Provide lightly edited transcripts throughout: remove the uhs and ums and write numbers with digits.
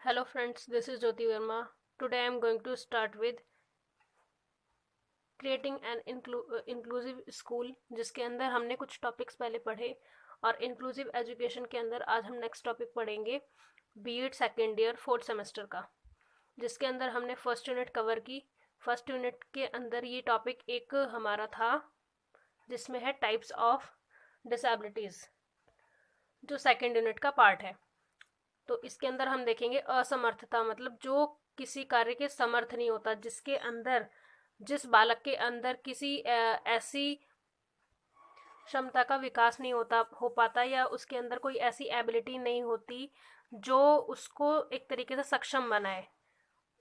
Hello friends, this is Jyoti Verma. Today I am going to start with creating an inclusive school, जिसके अंदर हमने कुछ topics पहले पढ़े और इंक्लूसिव एजुकेशन के अंदर आज हम नेक्स्ट टॉपिक पढ़ेंगे BEd second year fourth semester का, जिसके अंदर हमने फर्स्ट यूनिट कवर की। फर्स्ट यूनिट के अंदर ये टॉपिक एक हमारा था जिसमें है टाइप्स ऑफ डिसेबिलिटीज़, जो सेकेंड यूनिट का पार्ट है। तो इसके अंदर हम देखेंगे असमर्थता, मतलब जो किसी कार्य के समर्थ नहीं होता, जिसके अंदर जिस बालक के अंदर किसी ऐसी क्षमता का विकास नहीं हो पाता या उसके अंदर कोई ऐसी एबिलिटी नहीं होती जो उसको एक तरीके से सक्षम बनाए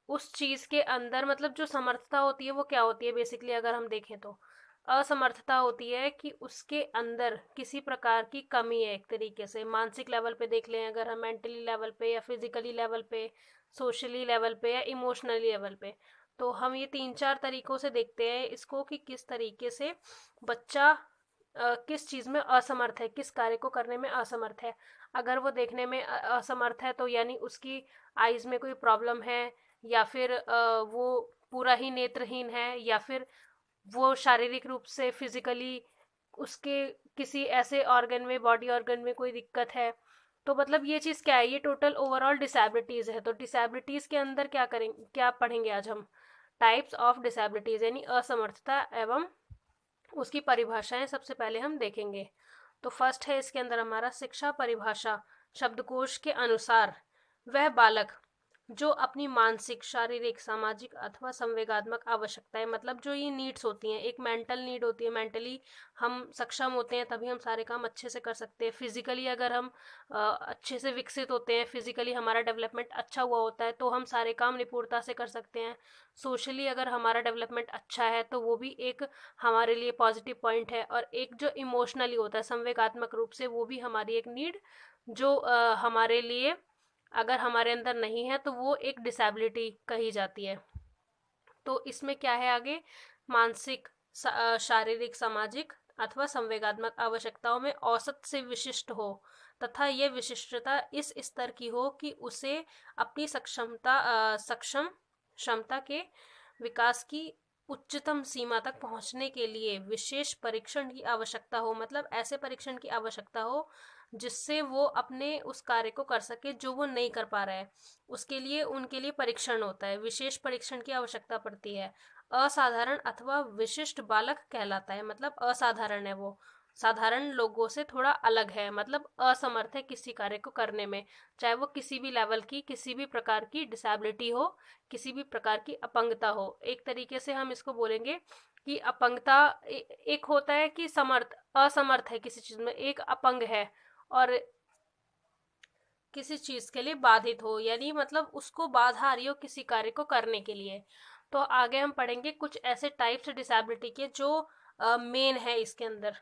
उस चीज के अंदर। मतलब जो समर्थता होती है वो क्या होती है बेसिकली, अगर हम देखें तो असमर्थता होती है कि उसके अंदर किसी प्रकार की कमी है। एक तरीके से मानसिक लेवल पे देख लें, अगर हम मेंटली लेवल पे या फिजिकली लेवल पे, सोशली लेवल पे या इमोशनली लेवल पे, तो हम ये 3-4 तरीकों से देखते हैं इसको कि किस तरीके से बच्चा किस चीज़ में असमर्थ है, किस कार्य को करने में असमर्थ है। अगर वो देखने में असमर्थ है तो यानी उसकी आइज में कोई प्रॉब्लम है, या फिर वो पूरा ही नेत्रहीन है, या फिर वो शारीरिक रूप से फिजिकली उसके किसी ऐसे ऑर्गन में, बॉडी ऑर्गन में कोई दिक्कत है। तो मतलब ये चीज़ क्या है, ये टोटल ओवरऑल डिसेबिलिटीज़ है। तो डिसेबिलिटीज़ के अंदर क्या पढ़ेंगे आज हम, टाइप्स ऑफ डिसेबिलिटीज़ यानी असमर्थता एवं उसकी परिभाषाएं सबसे पहले हम देखेंगे। तो फर्स्ट है इसके अंदर हमारा शिक्षा परिभाषा। शब्दकोश के अनुसार वह बालक जो अपनी मानसिक, शारीरिक, सामाजिक अथवा संवेगात्मक आवश्यकताएं, मतलब जो ये नीड्स होती हैं, एक मेंटल नीड होती है, मेंटली हम सक्षम होते हैं तभी हम सारे काम अच्छे से कर सकते हैं। फिजिकली अगर हम अच्छे से विकसित होते हैं, फिजिकली हमारा डेवलपमेंट अच्छा हुआ होता है तो हम सारे काम निपुणता से कर सकते हैं। सोशली अगर हमारा डेवलपमेंट अच्छा है तो वो भी एक हमारे लिए पॉजिटिव पॉइंट है। और एक जो इमोशनली होता है, संवेगात्मक रूप से, वो भी हमारी एक नीड जो हमारे लिए अगर हमारे अंदर नहीं है तो वो एक डिसेबिलिटी कही जाती है। तो इसमें क्या है आगे, मानसिक, शारीरिक, सामाजिक अथवा संवेगात्मक आवश्यकताओं में औसत से विशिष्ट हो तथा ये विशिष्टता इस स्तर की हो कि उसे अपनी सक्षम क्षमता के विकास की उच्चतम सीमा तक पहुंचने के लिए विशेष परीक्षण की आवश्यकता हो। मतलब ऐसे परीक्षण की आवश्यकता हो जिससे वो अपने उस कार्य को कर सके जो वो नहीं कर पा रहा है, उसके लिए उनके लिए परीक्षण होता है, विशेष परीक्षण की आवश्यकता पड़ती है। असाधारण अथवा विशिष्ट बालक कहलाता है, मतलब असाधारण है वो, साधारण लोगों से थोड़ा अलग है, मतलब असमर्थ है किसी कार्य को करने में, चाहे वो किसी भी लेवल की, किसी भी प्रकार की डिसेबिलिटी हो, किसी भी प्रकार की अपंगता हो। एक तरीके से हम इसको बोलेंगे कि अपंगता एक होता है कि असमर्थ है किसी चीज में, एक अपंग है और किसी चीज के लिए बाधित हो, यानी मतलब उसको बाधा आ रही हो किसी कार्य को करने के लिए। तो आगे हम पढ़ेंगे कुछ ऐसे टाइप्स डिसेबिलिटी के जो मेन है इसके अंदर।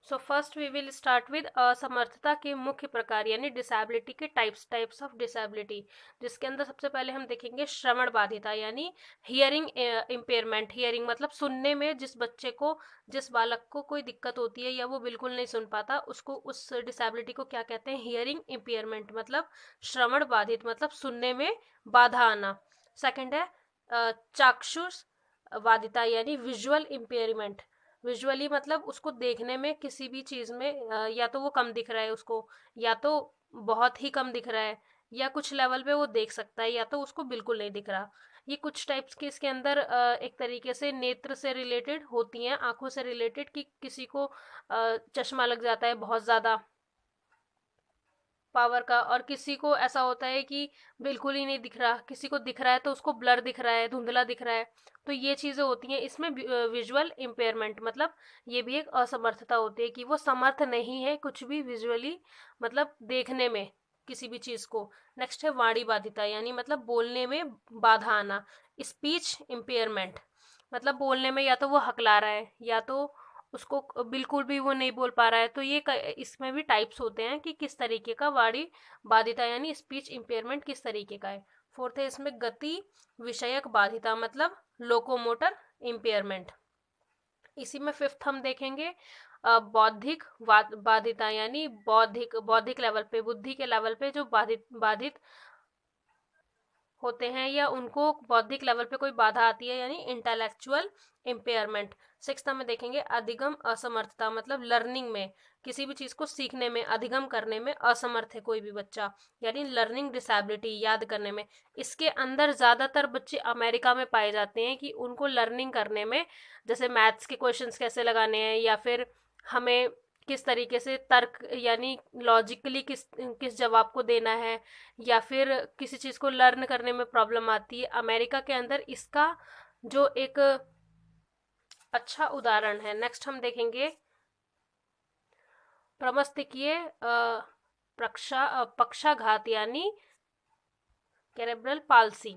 So first we will start with असमर्थता के मुख्य प्रकार यानी डिसेबिलिटी के टाइप्स ऑफ डिसेबिलिटी, जिसके अंदर सबसे पहले हम देखेंगे श्रवण बाधिता यानी हियरिंग इम्पेयरमेंट। हियरिंग मतलब सुनने में जिस बच्चे को, जिस बालक को कोई दिक्कत होती है या वो बिल्कुल नहीं सुन पाता, उसको, उस डिसेबिलिटी को क्या कहते हैं, हियरिंग इम्पेयरमेंट, मतलब श्रवण बाधित, मतलब सुनने में बाधा आना। सेकंड है चाक्षुष बाधिता यानी विजुअल इम्पेयरमेंट। विजुअली मतलब उसको देखने में किसी भी चीज में या तो वो कम दिख रहा है उसको, या तो बहुत ही कम दिख रहा है, या कुछ लेवल पे वो देख सकता है, या तो उसको बिल्कुल नहीं दिख रहा। ये कुछ टाइप्स के इसके अंदर एक तरीके से नेत्र से रिलेटेड होती हैं, आंखों से रिलेटेड, कि किसी को चश्मा लग जाता है बहुत ज्यादा पावर का, और किसी को ऐसा होता है कि बिल्कुल ही नहीं दिख रहा, किसी को दिख रहा है तो उसको ब्लर दिख रहा है, धुंधला दिख रहा है। तो ये चीजें होती हैं इसमें विजुअल इम्पेयरमेंट, मतलब ये भी एक असमर्थता होती है कि वो समर्थ नहीं है कुछ भी विजुअली, मतलब देखने में किसी भी चीज को। नेक्स्ट है वाणी बाधिता यानी मतलब बोलने में बाधा आना, स्पीच इम्पेयरमेंट, मतलब बोलने में या तो वो हकला रहा है या तो उसको बिल्कुल भी वो नहीं बोल पा रहा है। तो ये इसमें भी टाइप्स होते हैं कि किस तरीके का वाणी बाधिता यानी स्पीच इम्पेयरमेंट किस तरीके का है। फोर्थ है इसमें गति विषयक बाधिता, मतलब लोकोमोटर इम्पेयरमेंट। इसी में फिफ्थ हम देखेंगे बौद्धिक बाधिता यानी बौद्धिक लेवल पे, बुद्धि के लेवल पे जो बाधित बाधित होते हैं या उनको बौद्धिक लेवल पे कोई बाधा आती है, यानी इंटेलेक्चुअल इम्पेयरमेंट। सिक्स्थ में देखेंगे अधिगम असमर्थता, मतलब लर्निंग में, किसी भी चीज को सीखने में, अधिगम करने में असमर्थ है कोई भी बच्चा, यानी लर्निंग डिसेबिलिटी, याद करने में। इसके अंदर ज्यादातर बच्चे अमेरिका में पाए जाते हैं कि उनको लर्निंग करने में, जैसे मैथ्स के क्वेश्चंस कैसे लगाने हैं, या फिर हमें किस तरीके से तर्क यानी लॉजिकली किस किस जवाब को देना है, या फिर किसी चीज को लर्न करने में प्रॉब्लम आती है। अमेरिका के अंदर इसका जो एक अच्छा उदाहरण है। नेक्स्ट हम देखेंगे प्रमस्तिष्कीय पक्षाघात यानी कैरेब्रल पाल्सी।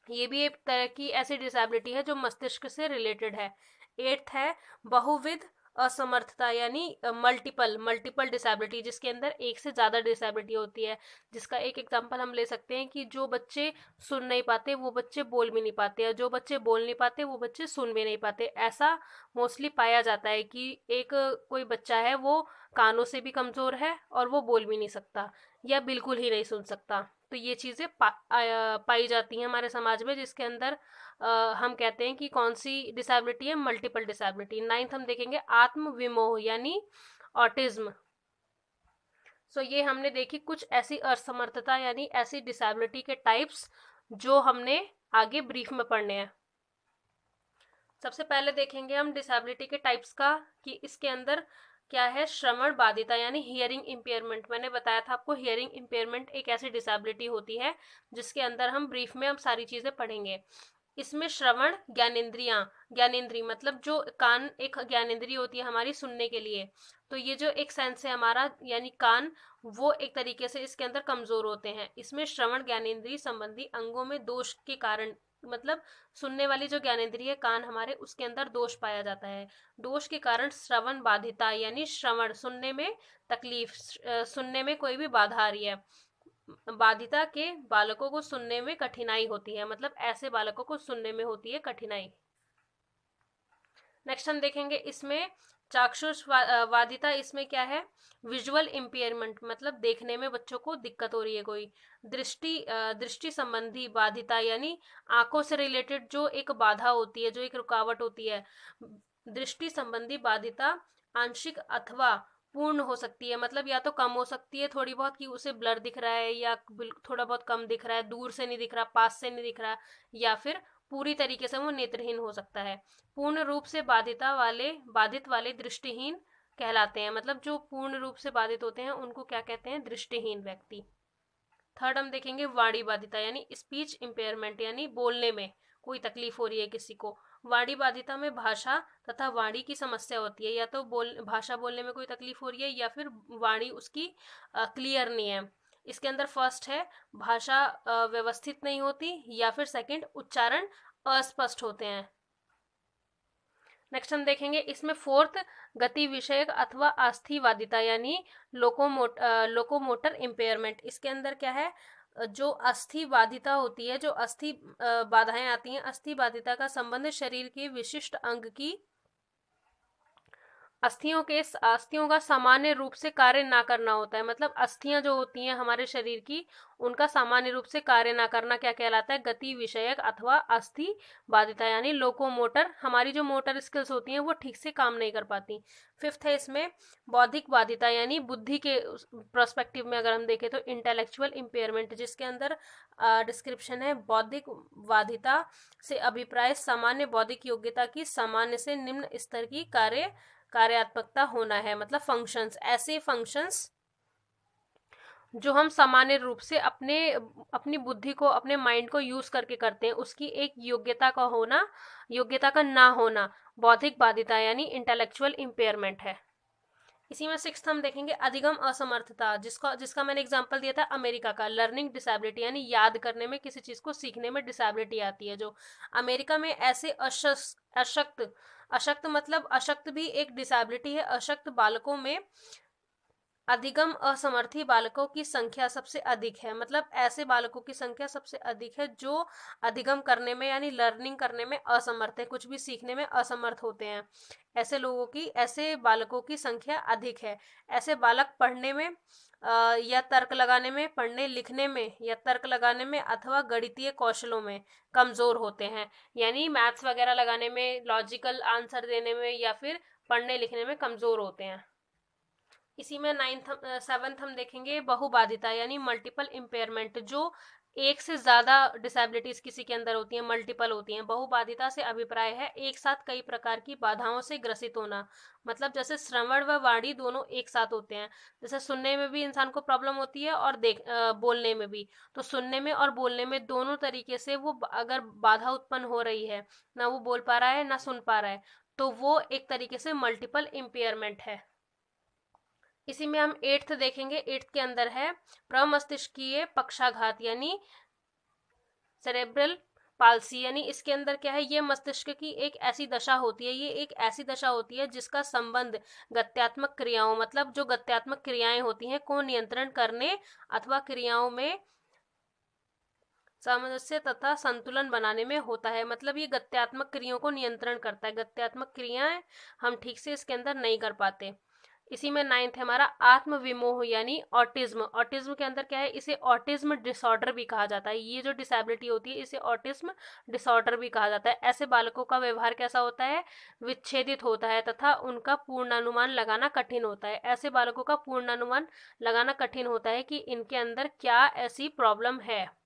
ये भी एक तरह की ऐसी डिसेबिलिटी है जो मस्तिष्क से रिलेटेड है। एट्थ है बहुविध असमर्थता यानी मल्टीपल डिसेबिलिटी, जिसके अंदर एक से ज्यादा डिसेबिलिटी होती है। जिसका एक एग्जांपल हम ले सकते हैं कि जो बच्चे सुन नहीं पाते वो बच्चे बोल भी नहीं पाते, और जो बच्चे बोल नहीं पाते वो बच्चे सुन भी नहीं पाते। ऐसा मोस्टली पाया जाता है कि एक कोई बच्चा है वो कानों से भी कमजोर है और वो बोल भी नहीं सकता या बिल्कुल ही नहीं सुन सकता। तो ये चीजें पाई जाती हैं हमारे समाज में, जिसके अंदर हम कहते हैं कि कौन सी डिसेबिलिटी है, मल्टीपल डिसेबिलिटी। नाइन्थ हम देखेंगे आत्म विमोह यानी ऑटिज्म। सो ये हमने देखी कुछ ऐसी असमर्थता यानी ऐसी डिसेबिलिटी के टाइप्स जो हमने आगे ब्रीफ में पढ़ने हैं। सबसे पहले देखेंगे हम डिसेबिलिटी के टाइप्स का कि इसके अंदर क्या है। श्रवण बाधिता यानी हियरिंग इम्पेयरमेंट। मैंने बताया था आपको हियरिंग इम्पेयरमेंट एक ऐसी डिसेबिलिटी होती है जिसके अंदर हम ब्रीफ में हम सारी चीजें पढ़ेंगे। इसमें श्रवण ज्ञानेंद्री मतलब जो कान एक ज्ञानेंद्री होती है हमारी सुनने के लिए, तो ये जो एक सेंस है हमारा यानी कान, वो एक तरीके से इसके अंदर कमजोर होते हैं। इसमें श्रवण ज्ञानेंद्री संबंधी अंगों में दोष के कारण, मतलब सुनने वाली जो ज्ञानेंद्रिय है कान हमारे, उसके अंदर दोष पाया जाता है। दोष के कारण श्रवण बाधिता यानी श्रवण सुनने में तकलीफ, सुनने में कोई भी बाधा आ रही है। बाधिता के बालकों को सुनने में कठिनाई होती है, मतलब ऐसे बालकों को सुनने में होती है कठिनाई। नेक्स्ट हम देखेंगे इसमें चाक्षुष वादिता। इसमें क्या है, विजुअल इम्पेयरमेंट, मतलब देखने में बच्चों को दिक्कत हो रही है कोई। दृष्टि संबंधी बाधिता यानी आंखों से रिलेटेड जो एक बाधा होती है, जो एक रुकावट होती है। दृष्टि संबंधी बाधिता आंशिक अथवा पूर्ण हो सकती है, मतलब या तो कम हो सकती है थोड़ी बहुत कि उसे ब्लर दिख रहा है, या थोड़ा बहुत कम दिख रहा है, दूर से नहीं दिख रहा, पास से नहीं दिख रहा, या फिर पूरी तरीके से वो नेत्रहीन हो सकता है। पूर्ण रूप से बाधित वाले दृष्टिहीन कहलाते हैं, मतलब जो पूर्ण रूप से बाधित होते हैं उनको क्या कहते हैं, दृष्टिहीन व्यक्ति। थर्ड हम देखेंगे वाणी बाधिता यानी स्पीच इम्पेयरमेंट, यानी बोलने में कोई तकलीफ हो रही है किसी को। वाणी बाधिता में भाषा तथा वाणी की समस्या होती है, या तो भाषा बोलने में कोई तकलीफ हो रही है या फिर वाणी उसकी क्लियर नहीं है। इसके अंदर फर्स्ट है भाषा व्यवस्थित नहीं होती, या फिर सेकंड उच्चारण अस्पष्ट होते हैं। नेक्स्ट हम देखेंगे इसमें फोर्थ गति विषयक अथवा अस्थिवादिता यानी लोकोमोटर इम्पेयरमेंट। इसके अंदर क्या है, जो अस्थि बाधिता होती है, जो अस्थि बाधाएं आती हैं, अस्थि बाधिता का संबंध शरीर के विशिष्ट अंग की अस्थियों का सामान्य रूप से कार्य ना करना होता है। मतलब अस्थियां जो होती हैं हमारे शरीर की, उनका सामान्य रूप से कार्य ना करना क्या कहलाता है, गति विषयक अथवा अस्थि बाधिता यानी लोकोमोटर। हमारी जो मोटर स्किल्स होती हैं वो ठीक से काम नहीं कर पाती। फिफ्थ है इसमें बौद्धिक बाधिता यानी बुद्धि के प्रोस्पेक्टिव में अगर हम देखें तो इंटेलेक्चुअल इम्पेयरमेंट, जिसके अंदर डिस्क्रिप्शन है बौद्धिक बाधिता से अभिप्राय सामान्य बौद्धिक योग्यता की सामान्य से निम्न स्तर की कार्यात्मकता होना है। मतलब फंक्शंस, ऐसे फंक्शंस जो हम सामान्य रूप से अपनी बुद्धि को, अपने माइंड को यूज करके करते हैं, उसकी एक योग्यता का ना होना बौद्धिक बाधिता यानी इंटेलेक्चुअल इम्पेयरमेंट है। इसी में सिक्स्थ हम देखेंगे अधिगम असमर्थता, जिसका मैंने एग्जांपल दिया था अमेरिका का, लर्निंग डिसेबिलिटी यानी याद करने में, किसी चीज को सीखने में डिसेबिलिटी आती है। जो अमेरिका में ऐसे अशक्त मतलब अशक्त भी एक डिसेबिलिटी है। अशक्त बालकों में अधिगम असमर्थी बालकों की संख्या सबसे अधिक है, मतलब ऐसे बालकों की संख्या सबसे अधिक है जो अधिगम करने में यानी लर्निंग करने में असमर्थ है, कुछ भी सीखने में असमर्थ होते हैं। ऐसे बालकों की संख्या अधिक है। ऐसे बालक पढ़ने में या तर्क लगाने में, पढ़ने लिखने में या तर्क लगाने में अथवा गणितीय कौशलों में कमजोर होते हैं, यानी मैथ्स वगैरह लगाने में, लॉजिकल आंसर देने में या फिर पढ़ने लिखने में कमजोर होते हैं। इसी में सेवंथ हम देखेंगे बहुबाधिता यानी मल्टीपल इम्पेयरमेंट, जो एक से ज्यादा डिसेबिलिटीज किसी के अंदर होती हैं, मल्टीपल होती हैं। बहुबाधिता से अभिप्राय है एक साथ कई प्रकार की बाधाओं से ग्रसित होना, मतलब जैसे श्रवण व वाणी दोनों एक साथ होते हैं। जैसे सुनने में भी इंसान को प्रॉब्लम होती है और बोलने में भी। तो सुनने में और बोलने में दोनों तरीके से वो अगर बाधा उत्पन्न हो रही है, ना वो बोल पा रहा है ना सुन पा रहा है, तो वो एक तरीके से मल्टीपल इम्पेयरमेंट है। इसी में हम एट्थ देखेंगे। एट्थ के अंदर है प्रमस्तिष्कीय पक्षाघात यानी सेरेब्रल पाल्सी, यानी इसके अंदर क्या है, ये मस्तिष्क की एक ऐसी दशा होती है, ये एक ऐसी दशा होती है जिसका संबंध गत्यात्मक क्रियाओं, मतलब जो गत्यात्मक क्रियाएं होती हैं को नियंत्रण करने अथवा क्रियाओं में सामंजस्य तथा संतुलन बनाने में होता है। मतलब ये गत्यात्मक क्रियाओं को नियंत्रण करता है, गत्यात्मक क्रियाएं हम ठीक से इसके अंदर नहीं कर पाते। इसी में नाइन्थ है हमारा आत्म विमोह यानी ऑटिज्म। ऑटिज्म के अंदर क्या है, इसे ऑटिज्म डिसऑर्डर भी कहा जाता है। ये जो डिसेबिलिटी होती है इसे ऑटिज्म डिसऑर्डर भी कहा जाता है। ऐसे बालकों का व्यवहार कैसा होता है, विच्छेदित होता है तथा उनका पूर्णानुमान लगाना कठिन होता है। ऐसे बालकों का पूर्णानुमान लगाना कठिन होता है कि इनके अंदर क्या ऐसी प्रॉब्लम है।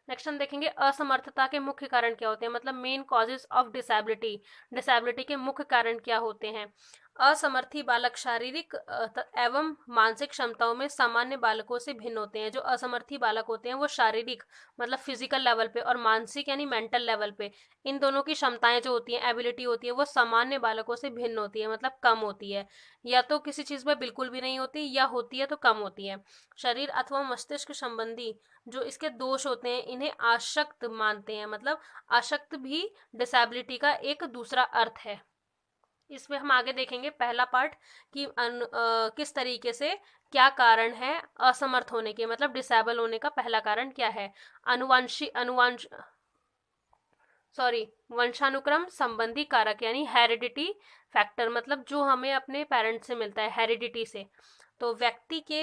नेक्स्ट हम देखेंगे असमर्थता के मुख्य कारण क्या होते हैं, मतलब main causes of disability. Disability के मुख्य कारण क्या होते हैं। असमर्थी बालक शारीरिक एवं मानसिक क्षमताओं में सामान्य बालकों से भिन्न होते हैं। जो असमर्थी बालक होते हैं वो शारीरिक मतलब फिजिकल लेवल पे और मानसिक यानी मेंटल लेवल पे, इन दोनों की क्षमताएं जो होती हैं, एबिलिटी होती है, वो सामान्य बालकों से भिन्न होती है, मतलब कम होती है। या तो किसी चीज में बिल्कुल भी नहीं होती या होती है तो कम होती है। शरीर अथवा मस्तिष्क संबंधी जो इसके दोष होते हैं इन्हें आशक्त मानते हैं, मतलब आशक्त भी डिसेबिलिटी का एक दूसरा अर्थ है। इसमें हम आगे देखेंगे पहला पार्ट कि किस तरीके से क्या कारण है असमर्थ होने के, मतलब डिसेबल होने का पहला कारण क्या है। वंशानुक्रम संबंधी कारक यानी हेरिडिटी फैक्टर, मतलब जो हमें अपने पेरेंट्स से मिलता है हेरिडिटी से। तो व्यक्तित्व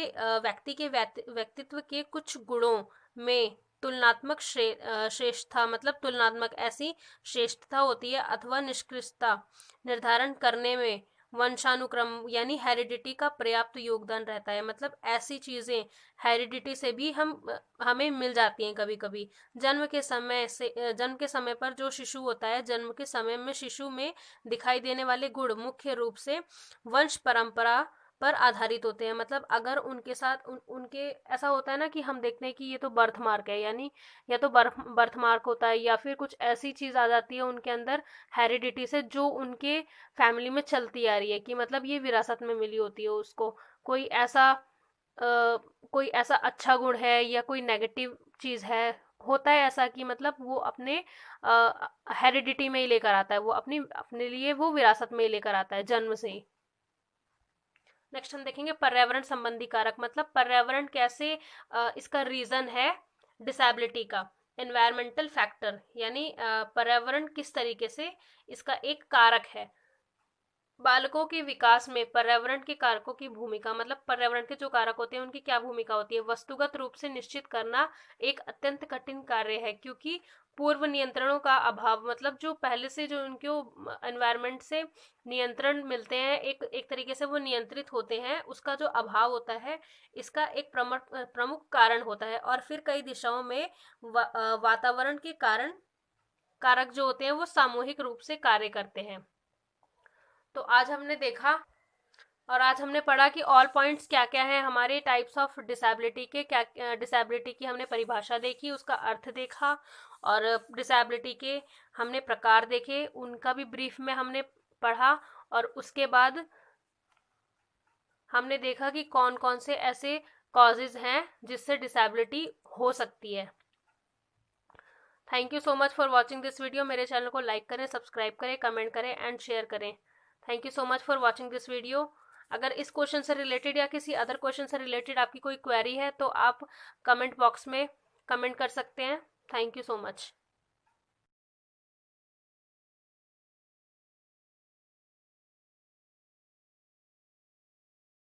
के कुछ गुणों में तुलनात्मक श्रेष्ठता, मतलब तुलनात्मक ऐसी श्रेष्ठता होती है अथवा निष्कृष्टता निर्धारण करने में वंशानुक्रम यानी हेरिडिटी का पर्याप्त योगदान रहता है। मतलब ऐसी चीजें हेरिडिटी से भी हमें मिल जाती हैं कभी कभी। जन्म के समय पर जो शिशु होता है, जन्म के समय में शिशु में दिखाई देने वाले गुण मुख्य रूप से वंश परंपरा पर आधारित होते हैं। मतलब अगर उनके साथ उनके ऐसा होता है ना कि हम देखते हैं कि ये तो बर्थ मार्क है, यानी या तो बर्थ मार्क होता है या फिर कुछ ऐसी चीज आ जाती है उनके अंदर हेरिडिटी से जो उनके फैमिली में चलती आ रही है, कि मतलब ये विरासत में मिली होती है उसको। कोई ऐसा कोई ऐसा अच्छा गुण है या कोई नेगेटिव चीज है, होता है ऐसा कि मतलब वो अपने हेरिडिटी में ही लेकर आता है, वो अपने लिए वो विरासत में ही लेकर आता है जन्म से ही। नेक्स्ट हम देखेंगे पर्यावरण संबंधी कारक, मतलब पर्यावरण कैसे इसका रीजन है डिसेबिलिटी का। एनवायरमेंटल फैक्टर यानी पर्यावरण किस तरीके से इसका एक कारक है। बालकों के विकास में पर्यावरण के कारकों की भूमिका, मतलब पर्यावरण के जो कारक होते हैं उनकी क्या भूमिका होती है, वस्तुगत रूप से निश्चित करना एक अत्यंत कठिन कार्य है, क्योंकि पूर्व नियंत्रणों का अभाव, मतलब जो पहले से जो उनको एनवायरनमेंट से नियंत्रण मिलते हैं, एक तरीके से वो नियंत्रित होते हैं, उसका जो अभाव होता है इसका एक प्रमुख कारण होता है। और फिर कई दिशाओं में वातावरण के कारक जो होते हैं वो सामूहिक रूप से कार्य करते हैं। तो आज हमने देखा और आज हमने पढ़ा कि ऑल पॉइंट्स क्या क्या है हमारे टाइप्स ऑफ डिसेबिलिटी के, क्या डिसेबिलिटी की हमने परिभाषा देखी, उसका अर्थ देखा, और डिसेबिलिटी के हमने प्रकार देखे, उनका भी ब्रीफ में हमने पढ़ा। और उसके बाद हमने देखा कि कौन कौन से ऐसे कॉजेज हैं जिससे डिसेबिलिटी हो सकती है। Thank you so much for watching this video. मेरे चैनल को लाइक करें, सब्सक्राइब करें, कमेंट करें एंड शेयर करें। Thank you so much for watching this video. अगर इस क्वेश्चन से रिलेटेड या किसी अदर क्वेश्चन से रिलेटेड आपकी कोई क्वेरी है तो आप कमेंट बॉक्स में कमेंट कर सकते हैं। Thank you so much.